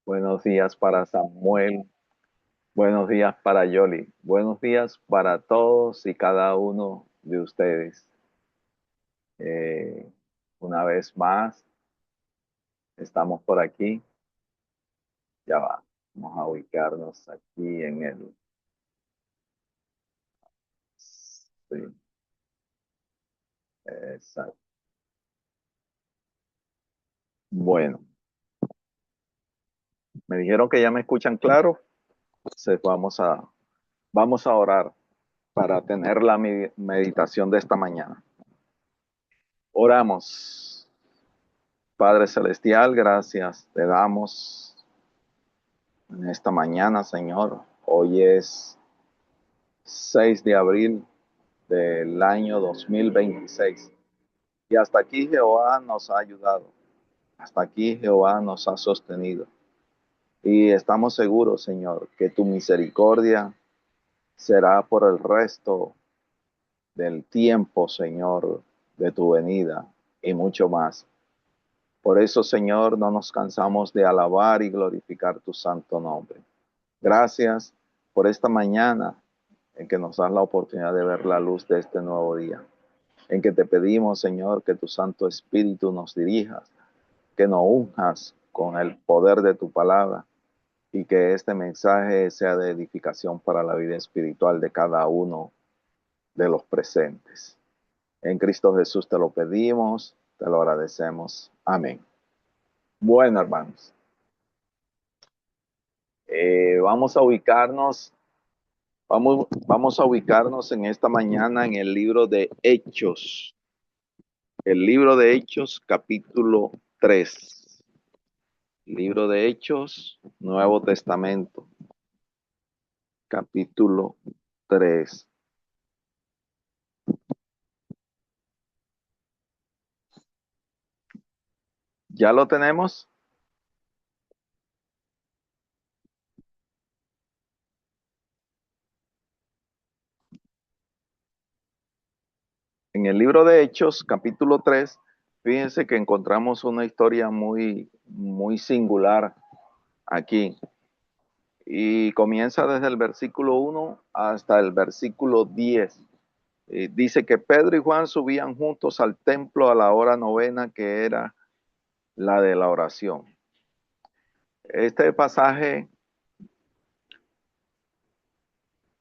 Buenos días para Samuel, buenos días para Yoli, buenos días para todos y cada uno de ustedes. Eh, una vez más, estamos por aquí. Ya va, vamos a ubicarnos aquí en el... Sí, exacto. Bueno, me dijeron que ya me escuchan claro. Entonces vamos a orar para tener la meditación de esta mañana. Oramos. Padre Celestial, gracias te damos en esta mañana, Señor. Hoy es 6 de abril del año 2026. Y hasta aquí Jehová nos ha ayudado. Hasta aquí Jehová nos ha sostenido. Y estamos seguros, Señor, que tu misericordia será por el resto del tiempo, Señor, de tu venida y mucho más. Por eso, Señor, no nos cansamos de alabar y glorificar tu santo nombre. Gracias por esta mañana en que nos das la oportunidad de ver la luz de este nuevo día, en que te pedimos, Señor, que tu Santo Espíritu nos dirija, que nos unjas con el poder de tu palabra y que este mensaje sea de edificación para la vida espiritual de cada uno de los presentes. En Cristo Jesús te lo pedimos, te lo agradecemos. Amén. Bueno, hermanos, vamos a ubicarnos. Vamos a ubicarnos en esta mañana en el libro de Hechos. El libro de Hechos, capítulo 3. Libro de Hechos, Nuevo Testamento, capítulo 3. ¿Ya lo tenemos? En el libro de Hechos, capítulo 3, fíjense que encontramos una historia muy singular aquí. Y comienza desde el versículo 1 hasta el versículo 10. Dice que Pedro y Juan subían juntos al templo a la hora novena, que era la de la oración. Este pasaje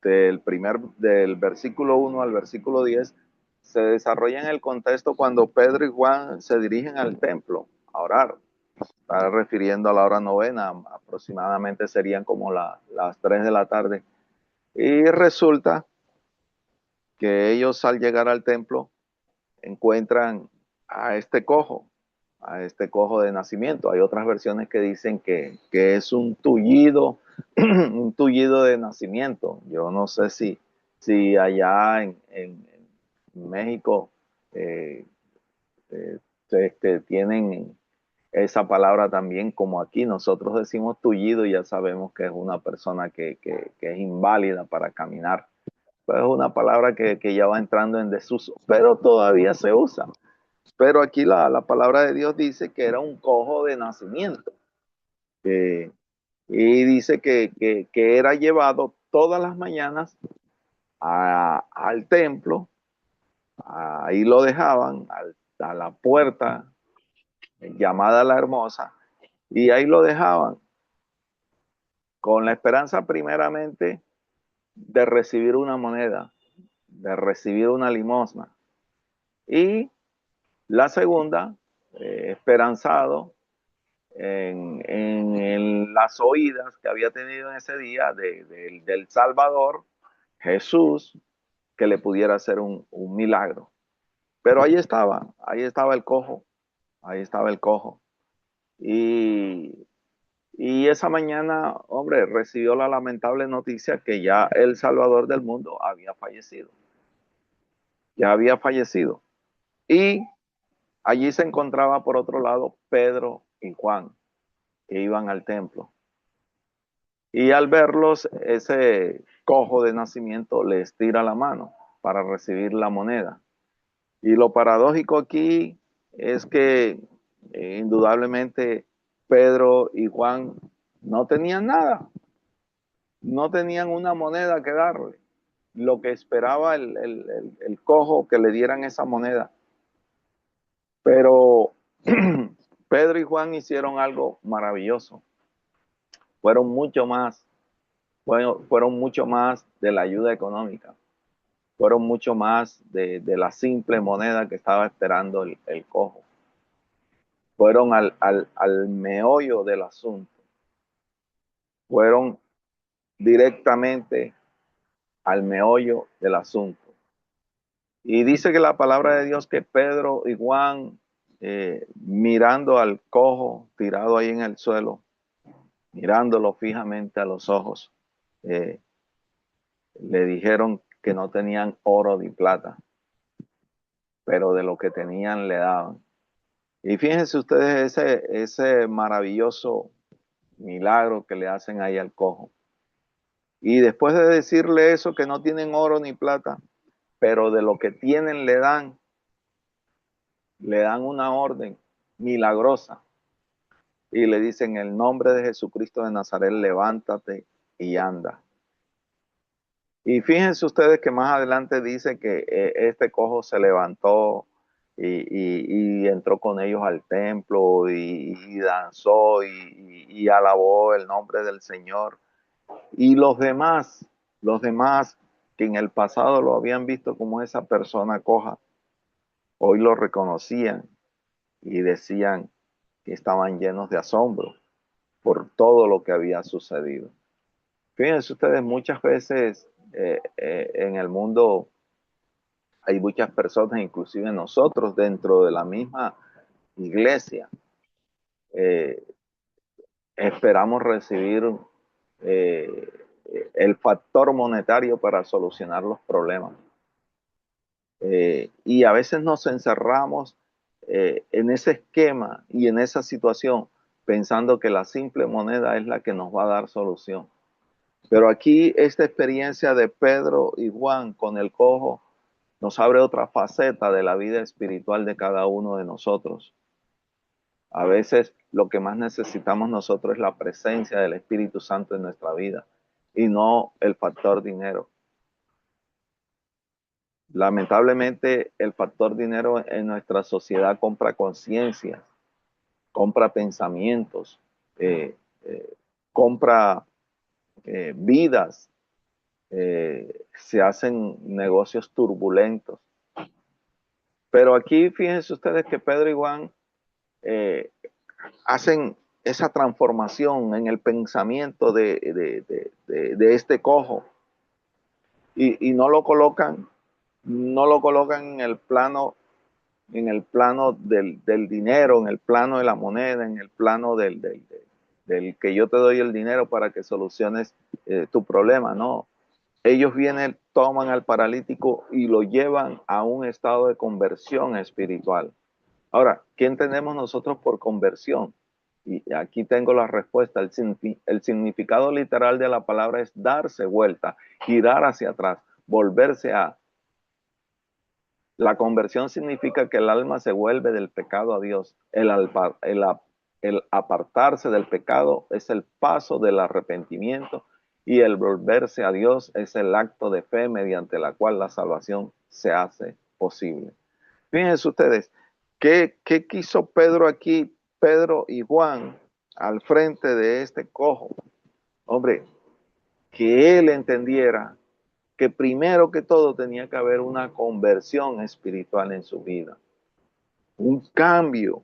del versículo 1 al versículo 10 se desarrolla en el contexto cuando Pedro y Juan se dirigen al templo a orar. Está refiriendo a la hora novena, aproximadamente serían como las 3 de la tarde. Y resulta que ellos al llegar al templo encuentran a a este cojo de nacimiento. Hay otras versiones que dicen que es un tullido, un tullido de nacimiento. Yo no sé si allá en México eh, eh, tienen esa palabra también, como aquí nosotros decimos tullido, y ya sabemos que es una persona que es inválida para caminar. Pues es una palabra que ya va entrando en desuso, pero todavía se usa. Pero aquí la palabra de Dios dice que era un cojo de nacimiento. Eh, y dice que era llevado todas las mañanas al templo. Ahí lo dejaban a la puerta llamada la Hermosa. Y ahí lo dejaban con la esperanza primeramente de recibir una moneda, de recibir una limosna. Y la segunda, esperanzado en las oídas que había tenido en ese día del Salvador, Jesús, que le pudiera hacer un milagro. Pero ahí estaba el cojo, ahí estaba el cojo. Y, y esa mañana, hombre, recibió la lamentable noticia que ya el Salvador del mundo había fallecido, ya había fallecido. Y allí se encontraba por otro lado Pedro y Juan, que iban al templo. Y al verlos, ese cojo de nacimiento les tira la mano para recibir la moneda. Y lo paradójico aquí es que indudablemente Pedro y Juan no tenían nada, no tenían una moneda que darle. Lo que esperaba el cojo que le dieran esa moneda. Pero Pedro y Juan hicieron algo maravilloso. Fueron mucho más, fueron mucho más de la ayuda económica. Fueron mucho más de la simple moneda que estaba esperando el cojo. Fueron al meollo del asunto. Fueron directamente al meollo del asunto. Y dice que la palabra de Dios que Pedro y Juan, mirando al cojo tirado ahí en el suelo, mirándolo fijamente a los ojos, eh, le dijeron que no tenían oro ni plata, pero de lo que tenían le daban. Y fíjense ustedes ese maravilloso milagro que le hacen ahí al cojo. Y después de decirle eso, que no tienen oro ni plata, pero de lo que tienen le dan una orden milagrosa. Y le dicen, en el nombre de Jesucristo de Nazaret, levántate y anda. Y fíjense ustedes que más adelante dice que este cojo se levantó y entró con ellos al templo y danzó y alabó el nombre del Señor. Y los demás que en el pasado lo habían visto como esa persona coja, hoy lo reconocían y decían que estaban llenos de asombro por todo lo que había sucedido. Fíjense ustedes, muchas veces en el mundo hay muchas personas, inclusive nosotros dentro de la misma iglesia, eh, esperamos recibir eh, el factor monetario para solucionar los problemas. Y a veces nos encerramos en ese esquema y en esa situación pensando que la simple moneda es la que nos va a dar solución. Pero aquí esta experiencia de Pedro y Juan con el cojo nos abre otra faceta de la vida espiritual de cada uno de nosotros. A veces lo que más necesitamos nosotros es la presencia del Espíritu Santo en nuestra vida y no el factor dinero. Lamentablemente el factor dinero en nuestra sociedad compra conciencia, compra pensamientos, eh, compra vidas, se hacen negocios turbulentos. Pero aquí fíjense ustedes que Pedro y Juan eh, hacen esa transformación en el pensamiento de este cojo y no lo colocan en el plano del dinero, en el plano de la moneda, en el plano del que yo te doy el dinero para que soluciones tu problema, no. Ellos vienen, toman al paralítico y lo llevan a un estado de conversión espiritual. Ahora, ¿qué entendemos nosotros por conversión? Y aquí tengo la respuesta. El significado literal de la palabra es darse vuelta, girar hacia atrás, volverse a. La conversión significa que el alma se vuelve del pecado a Dios. El apartarse del pecado es el paso del arrepentimiento y el volverse a Dios es el acto de fe mediante la cual la salvación se hace posible. Fíjense ustedes, ¿qué quiso Pedro aquí, Pedro y Juan, al frente de este cojo? Hombre, que él entendiera que primero que todo tenía que haber una conversión espiritual en su vida. Un cambio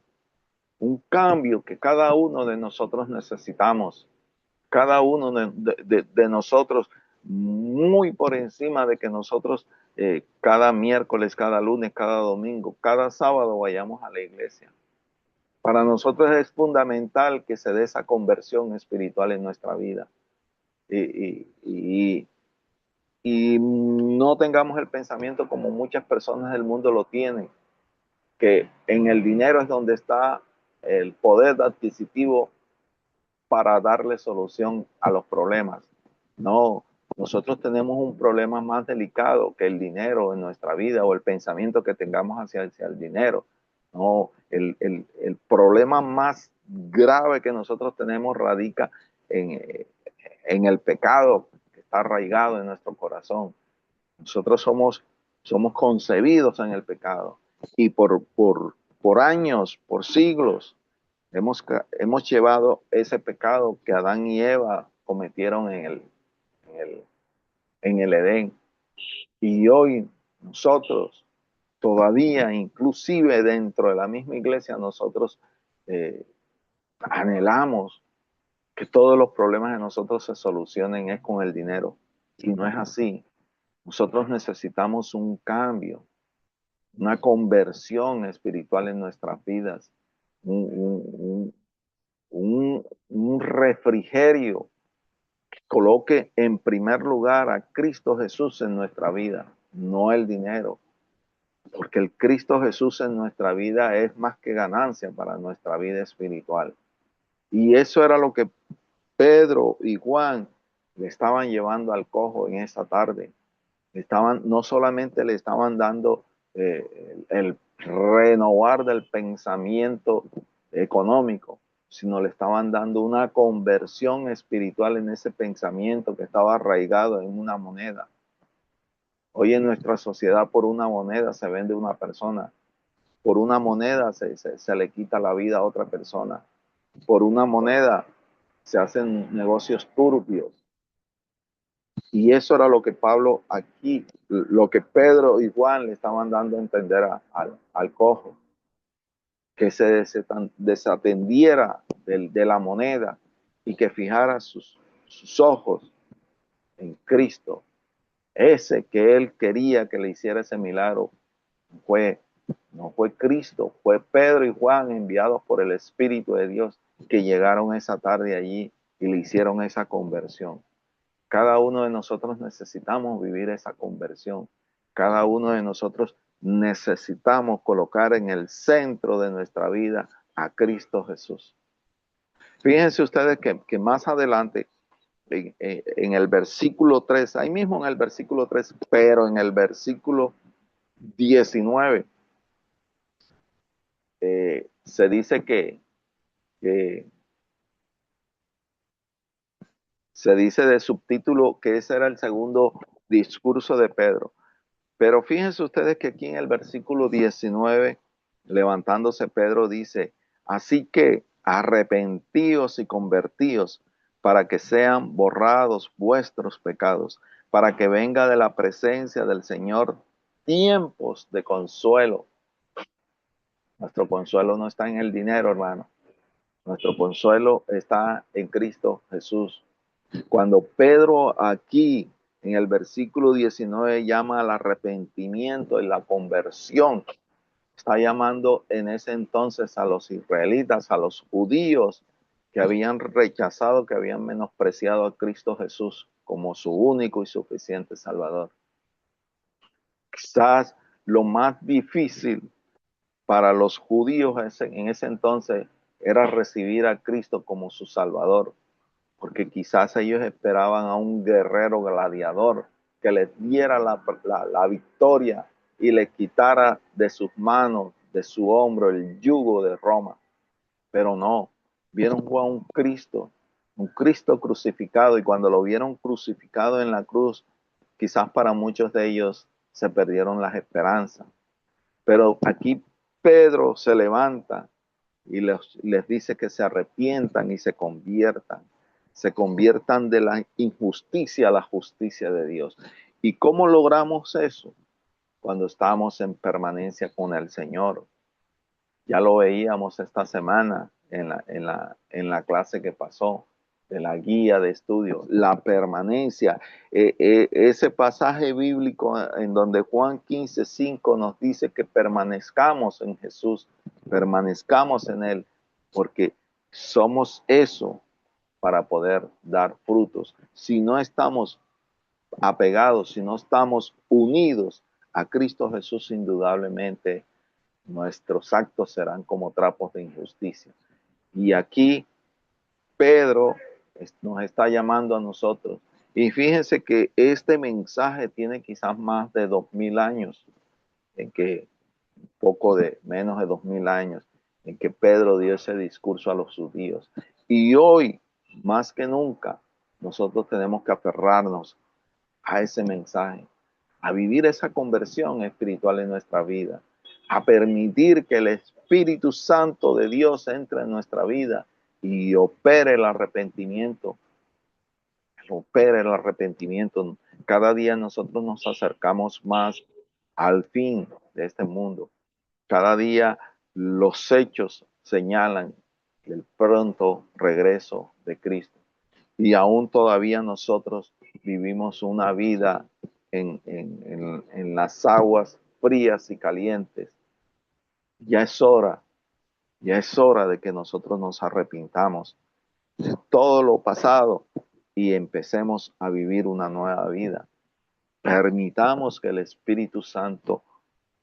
que cada uno de nosotros necesitamos. Cada uno de nosotros, muy por encima de que nosotros cada miércoles, cada lunes, cada domingo, cada sábado vayamos a la iglesia. Para nosotros es fundamental que se dé esa conversión espiritual en nuestra vida. Y no tengamos el pensamiento como muchas personas del mundo lo tienen, que en el dinero es donde está el poder adquisitivo para darle solución a los problemas. No, nosotros tenemos un problema más delicado que el dinero en nuestra vida o el pensamiento que tengamos hacia el dinero. No, el problema más grave que nosotros tenemos radica en el pecado que está arraigado en nuestro corazón. Nosotros somos concebidos en el pecado y por años, por siglos, hemos llevado ese pecado que Adán y Eva cometieron en el Edén. Y hoy nosotros todavía, inclusive dentro de la misma iglesia, nosotros anhelamos que todos los problemas de nosotros se solucionen es con el dinero. Y no es así. Nosotros necesitamos un cambio, una conversión espiritual en nuestras vidas, un refrigerio que coloque en primer lugar a Cristo Jesús en nuestra vida, no el dinero. Porque el Cristo Jesús en nuestra vida es más que ganancia para nuestra vida espiritual. Y eso era lo que Pedro y Juan le estaban llevando al cojo en esa tarde. No solamente le estaban dando el renovar del pensamiento económico, sino le estaban dando una conversión espiritual en ese pensamiento que estaba arraigado en una moneda. Hoy en nuestra sociedad por una moneda se vende una persona, por una moneda se le quita la vida a otra persona, por una moneda se hacen negocios turbios. Y eso era lo que Pablo aquí, lo que Pedro y Juan le estaban dando a entender al cojo, que se desatendiera de la moneda y que fijara sus ojos en Cristo. Ese que él quería que le hiciera ese milagro no fue Cristo, fue Pedro y Juan enviados por el Espíritu de Dios que llegaron esa tarde allí y le hicieron esa conversión. Cada uno de nosotros necesitamos vivir esa conversión. Cada uno de nosotros necesitamos colocar en el centro de nuestra vida a Cristo Jesús. Fíjense ustedes que más adelante, en el versículo 3, ahí mismo en el versículo 3, pero en el versículo 19, se dice que se dice de subtítulo que ese era el segundo discurso de Pedro. Pero fíjense ustedes que aquí en el versículo 19, levantándose Pedro dice, así que arrepentíos y convertíos para que sean borrados vuestros pecados, para que venga de la presencia del Señor tiempos de consuelo. Nuestro consuelo no está en el dinero, hermano. Nuestro consuelo está en Cristo Jesús. Cuando Pedro aquí en el versículo 19 llama al arrepentimiento y la conversión, está llamando en ese entonces a los israelitas, a los judíos que habían rechazado, que habían menospreciado a Cristo Jesús como su único y suficiente Salvador. Quizás lo más difícil para los judíos en ese entonces era recibir a Cristo como su Salvador, porque quizás ellos esperaban a un guerrero gladiador que les diera la victoria y le quitara de sus manos, de su hombro, el yugo de Roma. Pero no, vieron a un Cristo crucificado, y cuando lo vieron crucificado en la cruz, quizás para muchos de ellos se perdieron las esperanzas. Pero aquí Pedro se levanta y les dice que se arrepientan y se conviertan de la injusticia a la justicia de Dios. ¿Y cómo logramos eso? Cuando estamos en permanencia con el Señor. Ya lo veíamos esta semana en la clase que pasó, de la guía de estudio, la permanencia. Ese pasaje bíblico en donde Juan 15:5 nos dice que permanezcamos en Jesús, permanezcamos en Él, porque somos eso para poder dar frutos. Si no estamos apegados, si no estamos unidos a Cristo Jesús, indudablemente nuestros actos serán como trapos de injusticia. Y aquí Pedro nos está llamando a nosotros. Y fíjense que este mensaje tiene quizás más de 2000 años, en que menos de 2000 años, en que Pedro dio ese discurso a los judíos. Y hoy más que nunca, nosotros tenemos que aferrarnos a ese mensaje, a vivir esa conversión espiritual en nuestra vida, a permitir que el Espíritu Santo de Dios entre en nuestra vida y opere el arrepentimiento. Opere el arrepentimiento. Cada día nosotros nos acercamos más al fin de este mundo. Cada día los hechos señalan el pronto regreso de Cristo. Y aún todavía nosotros vivimos una vida en las aguas frías y calientes. Ya es hora, ya es hora de que nosotros nos arrepintamos de todo lo pasado y empecemos a vivir una nueva vida. Permitamos que el Espíritu Santo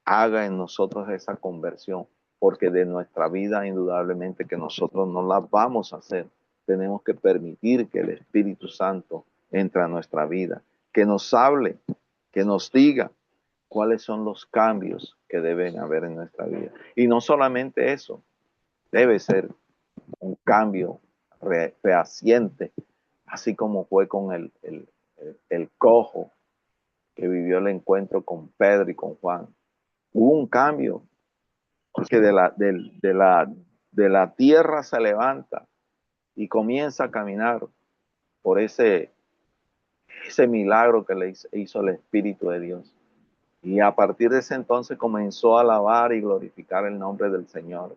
haga en nosotros esa conversión, porque de nuestra vida indudablemente que nosotros no la vamos a hacer. Tenemos que permitir que el Espíritu Santo entre a nuestra vida, que nos hable, que nos diga cuáles son los cambios que deben haber en nuestra vida. Y no solamente eso, debe ser un cambio fehaciente, así como fue con el cojo que vivió el encuentro con Pedro y con Juan. Hubo un cambio, porque de la tierra se levanta y comienza a caminar por ese milagro que le hizo el Espíritu de Dios. Y a partir de ese entonces comenzó a alabar y glorificar el nombre del Señor.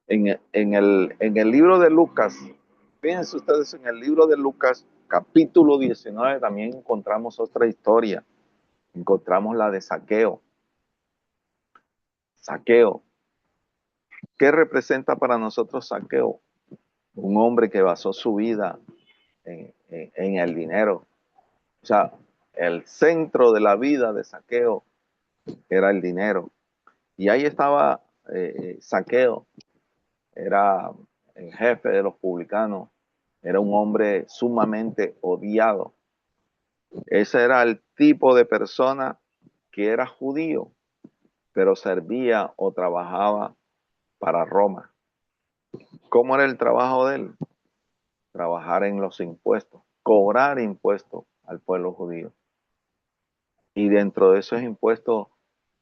En el libro de Lucas, fíjense ustedes, en el libro de Lucas, capítulo 19, también encontramos otra historia. Encontramos la de Zaqueo. Zaqueo. ¿Qué representa para nosotros Zaqueo? Un hombre que basó su vida en el dinero. O sea, el centro de la vida de Zaqueo era el dinero. Y ahí estaba Zaqueo, era el jefe de los publicanos, era un hombre sumamente odiado. Ese era el tipo de persona que era judío, pero servía o trabajaba para Roma. ¿Cómo era el trabajo de él? Trabajar en los impuestos, cobrar impuestos al pueblo judío. Y dentro de esos impuestos,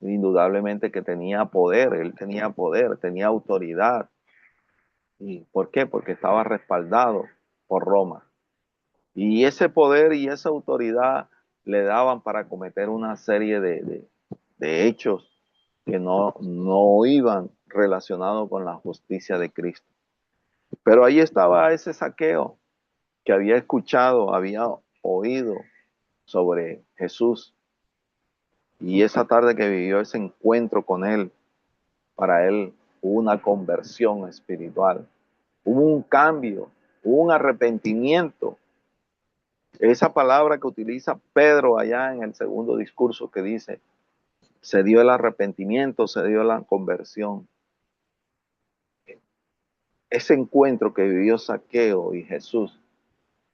indudablemente que tenía poder, él tenía poder, tenía autoridad. ¿Y por qué? Porque estaba respaldado por Roma. Y ese poder y esa autoridad le daban para cometer una serie de hechos que no iban relacionados con la justicia de Cristo. Pero ahí estaba ese Zaqueo que había escuchado, había oído sobre Jesús. Y esa tarde que vivió ese encuentro con él, para él hubo una conversión espiritual, hubo un cambio, hubo un arrepentimiento. Esa palabra que utiliza Pedro allá en el segundo discurso que dice, se dio el arrepentimiento, se dio la conversión. Ese encuentro que vivió Zaqueo y Jesús,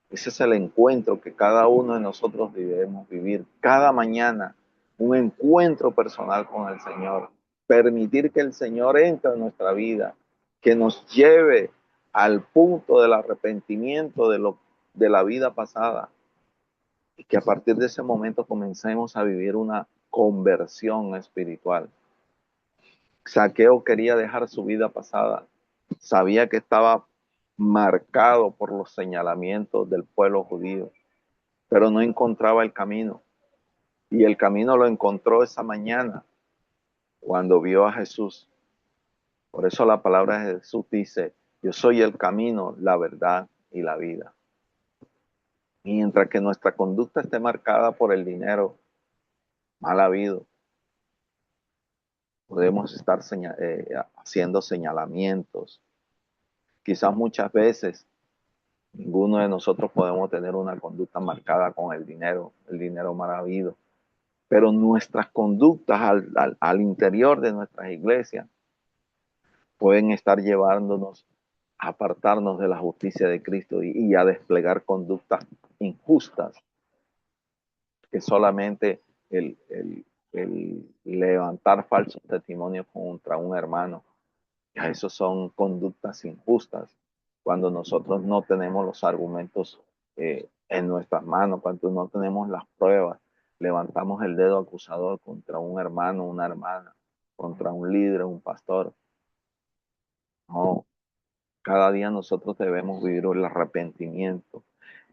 ese es el encuentro que cada uno de nosotros debemos vivir cada mañana, un encuentro personal con el Señor. Permitir que el Señor entre en nuestra vida, que nos lleve al punto del arrepentimiento de la vida pasada y que a partir de ese momento comencemos a vivir una conversión espiritual. Zaqueo quería dejar su vida pasada, sabía que estaba marcado por los señalamientos del pueblo judío, pero no encontraba el camino. Y el camino lo encontró esa mañana cuando vio a Jesús. Por eso la palabra de Jesús dice, yo soy el camino, la verdad y la vida. Mientras que nuestra conducta esté marcada por el dinero mal habido, podemos estar haciendo señalamientos. Quizás muchas veces ninguno de nosotros podemos tener una conducta marcada con el dinero mal habido. Pero nuestras conductas al interior de nuestras iglesias pueden estar llevándonos a apartarnos de la justicia de Cristo y a desplegar conductas injustas, que solamente el levantar falsos testimonios contra un hermano, ya eso son conductas injustas. cuando nosotros no tenemos los argumentos en nuestras manos, cuando no tenemos las pruebas, levantamos el dedo acusador contra un hermano, una hermana, contra un líder, un pastor. No, cada día nosotros debemos vivir el arrepentimiento.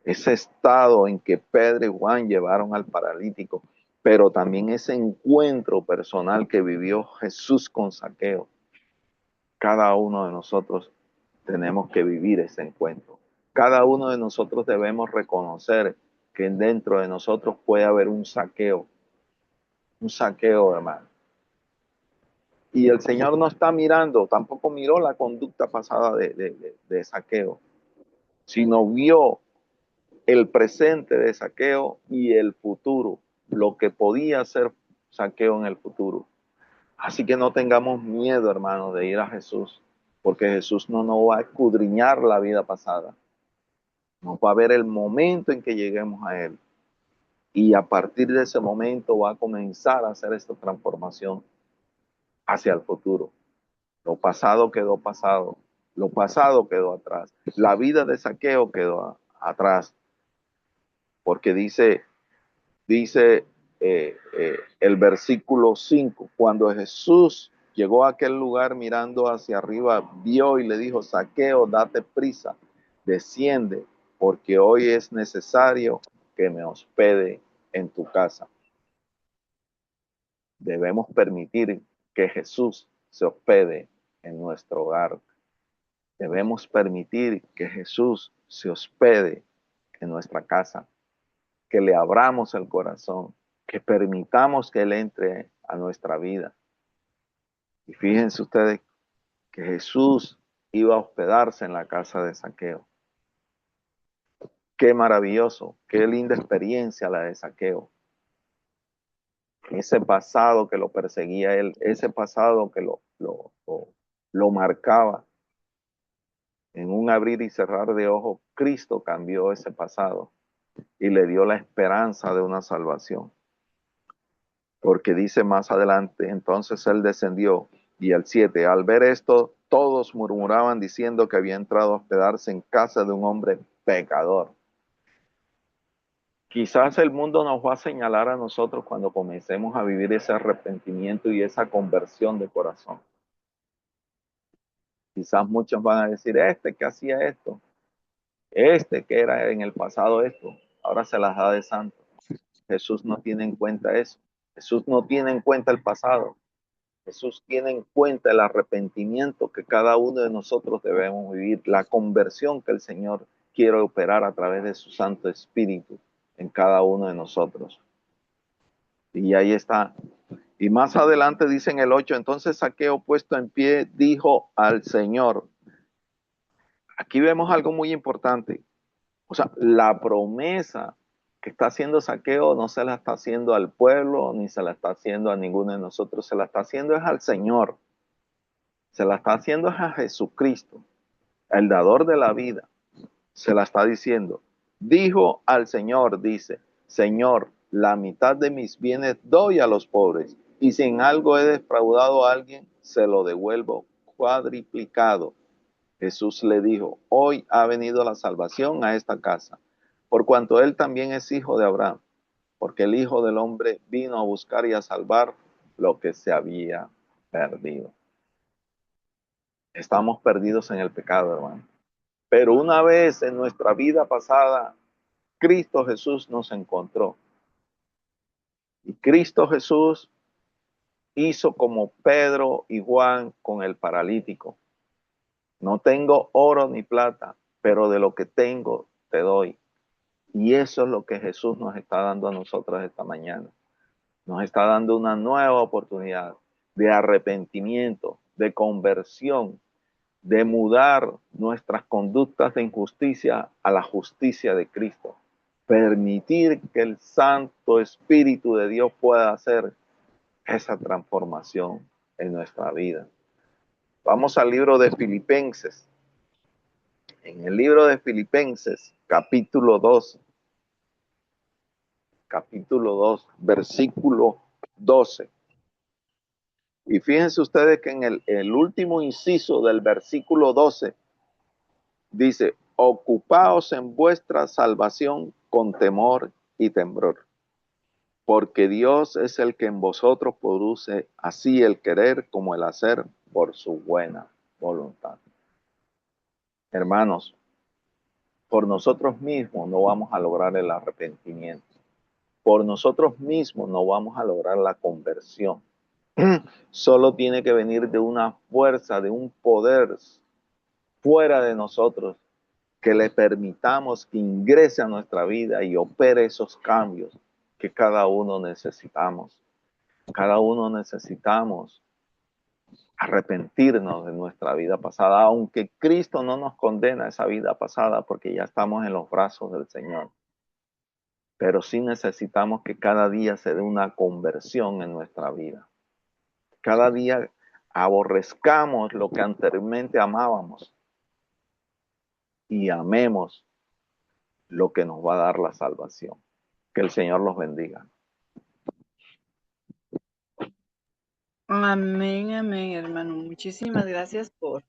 Ese estado en que Pedro y Juan llevaron al paralítico, pero también ese encuentro personal que vivió Jesús con Zaqueo. Cada uno de nosotros tenemos que vivir ese encuentro. Cada uno de nosotros debemos reconocer que dentro de nosotros puede haber un saqueo, hermano. Y el Señor no está mirando, tampoco miró la conducta pasada de Zaqueo, sino vio el presente de Zaqueo y el futuro, lo que podía ser Zaqueo en el futuro. Así que no tengamos miedo, hermano, de ir a Jesús, porque Jesús no nos va a escudriñar la vida pasada. Nos va a ver el momento en que lleguemos a Él. Y a partir de ese momento va a comenzar a hacer esta transformación hacia el futuro. Lo pasado quedó pasado. Lo pasado quedó atrás. La vida de Zaqueo quedó atrás. Porque dice el versículo 5, cuando Jesús llegó a aquel lugar mirando hacia arriba, vio y le dijo, Zaqueo, date prisa, desciende, porque hoy es necesario que me hospede en tu casa. Debemos permitir que Jesús se hospede en nuestro hogar. Debemos permitir que Jesús se hospede en nuestra casa, que le abramos el corazón, que permitamos que Él entre a nuestra vida. Y fíjense ustedes que Jesús iba a hospedarse en la casa de Zaqueo. Qué maravilloso, qué linda experiencia la de Zaqueo. Ese pasado que lo perseguía él, ese pasado que lo marcaba. En un abrir y cerrar de ojos, Cristo cambió ese pasado y le dio la esperanza de una salvación. Porque dice más adelante, entonces él descendió, y el 7, al ver esto, todos murmuraban diciendo que había entrado a hospedarse en casa de un hombre pecador. Quizás el mundo nos va a señalar a nosotros cuando comencemos a vivir ese arrepentimiento y esa conversión de corazón. Quizás muchos van a decir, este que hacía esto, este que era en el pasado esto, ahora se las da de santo. Jesús no tiene en cuenta eso. Jesús no tiene en cuenta el pasado. Jesús tiene en cuenta el arrepentimiento que cada uno de nosotros debemos vivir, la conversión que el Señor quiere operar a través de su Santo Espíritu en cada uno de nosotros. Y ahí está. Y más adelante dice en el 8, entonces Zaqueo puesto en pie dijo al Señor. Aquí vemos algo muy importante. O sea, la promesa que está haciendo Zaqueo no se la está haciendo al pueblo, ni se la está haciendo a ninguno de nosotros, se la está haciendo es al Señor. Se la está haciendo es a Jesucristo, el dador de la vida. Se la está diciendo. Dijo al Señor, dice, Señor, la mitad de mis bienes doy a los pobres, y si en algo he defraudado a alguien, se lo devuelvo cuadriplicado. Jesús le dijo, hoy ha venido la salvación a esta casa, por cuanto él también es hijo de Abraham, porque el Hijo del Hombre vino a buscar y a salvar lo que se había perdido. Estamos perdidos en el pecado, hermano. Pero una vez en nuestra vida pasada, Cristo Jesús nos encontró. Y Cristo Jesús hizo como Pedro y Juan con el paralítico. No tengo oro ni plata, pero de lo que tengo te doy. Y eso es lo que Jesús nos está dando a nosotros esta mañana. Nos está dando una nueva oportunidad de arrepentimiento, de conversión, de mudar nuestras conductas de injusticia a la justicia de Cristo. Permitir que el Santo Espíritu de Dios pueda hacer esa transformación en nuestra vida. Vamos al libro de Filipenses. En el libro de Filipenses, capítulo 2, versículo 12. Y fíjense ustedes que en el último inciso del versículo 12 Dice, ocupaos en vuestra salvación con temor y temblor, porque Dios es el que en vosotros produce así el querer como el hacer por su buena voluntad. Hermanos, por nosotros mismos no vamos a lograr el arrepentimiento. Por nosotros mismos no vamos a lograr la conversión. Solo tiene que venir de una fuerza, de un poder fuera de nosotros, que le permitamos que ingrese a nuestra vida y opere esos cambios que cada uno necesitamos. Cada uno necesitamos arrepentirnos de nuestra vida pasada, aunque Cristo no nos condena a esa vida pasada porque ya estamos en los brazos del Señor. Pero sí necesitamos que cada día se dé una conversión en nuestra vida. Cada día aborrezcamos lo que anteriormente amábamos y amemos lo que nos va a dar la salvación. Que el Señor los bendiga. Amén, amén, hermano. Muchísimas gracias por